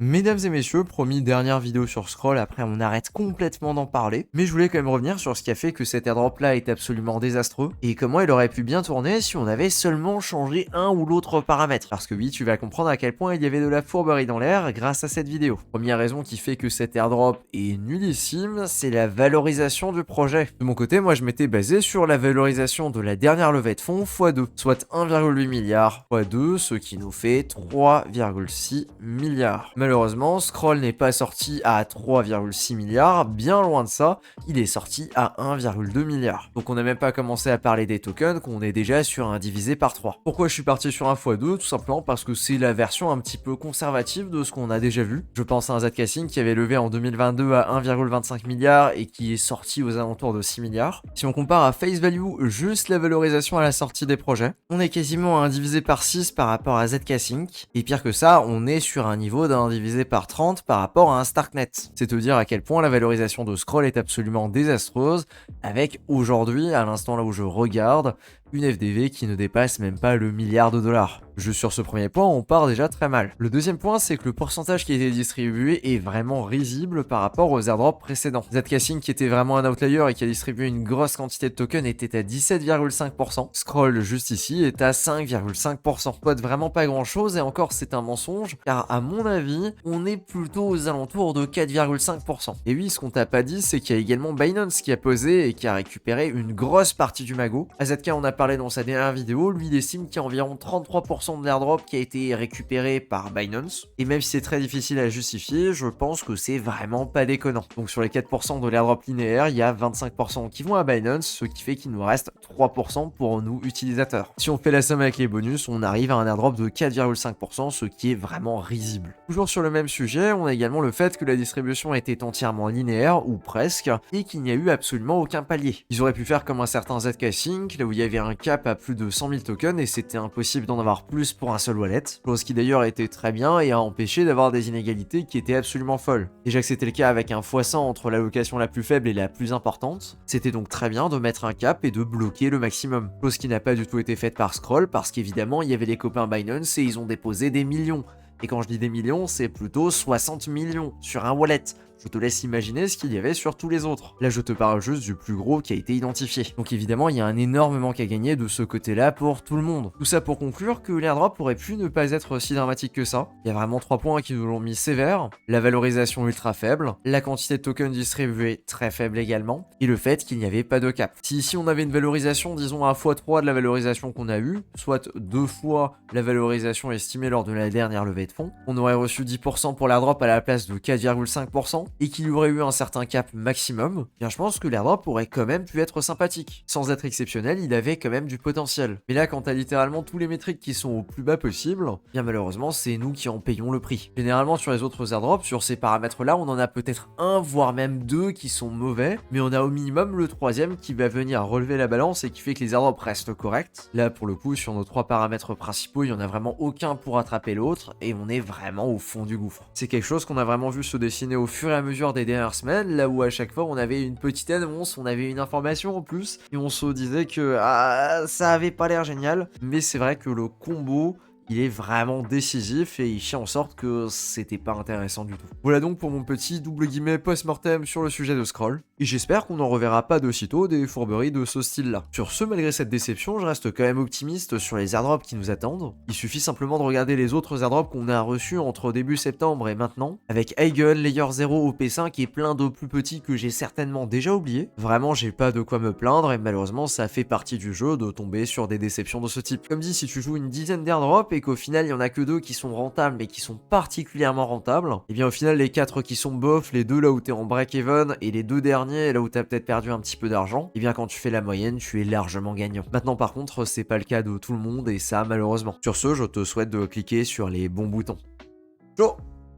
Mesdames et messieurs, promis dernière vidéo sur Scroll, après on arrête complètement d'en parler, mais je voulais quand même revenir sur ce qui a fait que cet airdrop là est absolument désastreux, et comment il aurait pu bien tourner si on avait seulement changé un ou l'autre paramètre. Parce que oui, tu vas comprendre à quel point il y avait de la fourberie dans l'air grâce à cette vidéo. Première raison qui fait que cet airdrop est nullissime, c'est la valorisation du projet. De mon côté, moi je m'étais basé sur la valorisation de la dernière levée de fonds x2, soit 1,8 milliard x2, ce qui nous fait 3,6 milliards. Malheureusement, Scroll n'est pas sorti à 3,6 milliards, bien loin de ça, il est sorti à 1,2 milliard. Donc on n'a même pas commencé à parler des tokens, qu'on est déjà sur un divisé par 3. Pourquoi je suis parti sur un x2? Tout simplement parce que c'est la version un petit peu conservative de ce qu'on a déjà vu. Je pense à un Zcasing qui avait levé en 2022 à 1,25 milliard et qui est sorti aux alentours de 6 milliards. Si on compare à face value juste la valorisation à la sortie des projets, on est quasiment à un divisé par 6 par rapport à Zcasing, et pire que ça, on est sur un niveau d'un divisé par 30 par rapport à un Starknet. C'est te dire à quel point la valorisation de Scroll est absolument désastreuse, avec aujourd'hui, à l'instant là où je regarde, une FDV qui ne dépasse même pas le milliard de dollars. Juste sur ce premier point, on part déjà très mal. Le deuxième point, c'est que le pourcentage qui a été distribué est vraiment risible par rapport aux airdrops précédents. Zcasing, qui était vraiment un outlier et qui a distribué une grosse quantité de tokens, était à 17,5%. Scroll, juste ici, est à 5,5%. Soit vraiment pas grand chose, et encore c'est un mensonge, car à mon avis, on est plutôt aux alentours de 4,5%. Et oui, ce qu'on t'a pas dit, c'est qu'il y a également Binance qui a posé et qui a récupéré une grosse partie du magot. AZK, on a parlé dans sa dernière vidéo, lui il estime qu'il y a environ 33% de l'airdrop qui a été récupéré par Binance. Et même si c'est très difficile à justifier, je pense que c'est vraiment pas déconnant. Donc sur les 4% de l'airdrop linéaire, il y a 25% qui vont à Binance, ce qui fait qu'il nous reste 3% pour nous utilisateurs. Si on fait la somme avec les bonus, on arrive à un airdrop de 4,5%, ce qui est vraiment risible. Toujours sur le même sujet, on a également le fait que la distribution était entièrement linéaire, ou presque, et qu'il n'y a eu absolument aucun palier. Ils auraient pu faire comme un certain Zcasing, là où il y avait un cap à plus de 100 000 tokens et c'était impossible d'en avoir plus pour un seul wallet, chose qui d'ailleurs était très bien et a empêché d'avoir des inégalités qui étaient absolument folles. Déjà que c'était le cas avec un x100 entre l'allocation la plus faible et la plus importante, c'était donc très bien de mettre un cap et de bloquer le maximum, chose qui n'a pas du tout été faite par Scroll parce qu'évidemment il y avait les copains Binance et ils ont déposé des millions. Et quand je dis des millions, c'est plutôt 60 millions sur un wallet. Je te laisse imaginer ce qu'il y avait sur tous les autres. Là, je te parle juste du plus gros qui a été identifié. Donc évidemment, il y a un énorme manque à gagner de ce côté-là pour tout le monde. Tout ça pour conclure que l'airdrop aurait pu ne pas être si dramatique que ça. Il y a vraiment 3 points qui nous l'ont mis sévère. La valorisation ultra faible, la quantité de tokens distribués très faible également, et le fait qu'il n'y avait pas de cap. Si ici on avait une valorisation, disons à x3 de la valorisation qu'on a eue, soit 2 fois la valorisation estimée lors de la dernière levée de fonds, on aurait reçu 10% pour l'airdrop à la place de 4,5%, et qu'il y aurait eu un certain cap maximum, bien je pense que l'airdrop aurait quand même pu être sympathique. Sans être exceptionnel, il avait quand même du potentiel. Mais là, quand t'as littéralement tous les métriques qui sont au plus bas possible, bien malheureusement, c'est nous qui en payons le prix. Généralement, sur les autres airdrops, sur ces paramètres-là, on en a peut-être un, voire même deux qui sont mauvais, mais on a au minimum le troisième qui va venir relever la balance et qui fait que les airdrops restent corrects. Là, pour le coup, sur nos 3 paramètres principaux, il n'y en a vraiment aucun pour attraper l'autre, et on est vraiment au fond du gouffre. C'est quelque chose qu'on a vraiment vu se dessiner au fur et à mesure des dernières semaines, là où à chaque fois on avait une petite annonce, on avait une information en plus, et on se disait que ça avait pas l'air génial, mais c'est vrai que le combo il est vraiment décisif et il fait en sorte que c'était pas intéressant du tout. Voilà donc pour mon petit double guillemets post-mortem sur le sujet de Scroll, et j'espère qu'on n'en reverra pas de sitôt des fourberies de ce style-là. Sur ce, malgré cette déception, je reste quand même optimiste sur les airdrops qui nous attendent. Il suffit simplement de regarder les autres airdrops qu'on a reçus entre début septembre et maintenant, avec Eigen, Layer 0 OP5 et plein de plus petits que j'ai certainement déjà oubliés. Vraiment, j'ai pas de quoi me plaindre et malheureusement, ça fait partie du jeu de tomber sur des déceptions de ce type. Comme dit, si tu joues une dizaine d'airdrops et qu'au final il y en a que 2 qui sont rentables mais qui sont particulièrement rentables, et bien au final les 4 qui sont bof, les 2 là où t'es en break-even et les 2 derniers là où t'as peut-être perdu un petit peu d'argent, et bien quand tu fais la moyenne tu es largement gagnant. Maintenant par contre c'est pas le cas de tout le monde et ça malheureusement. Sur ce, je te souhaite de cliquer sur les bons boutons. Ciao.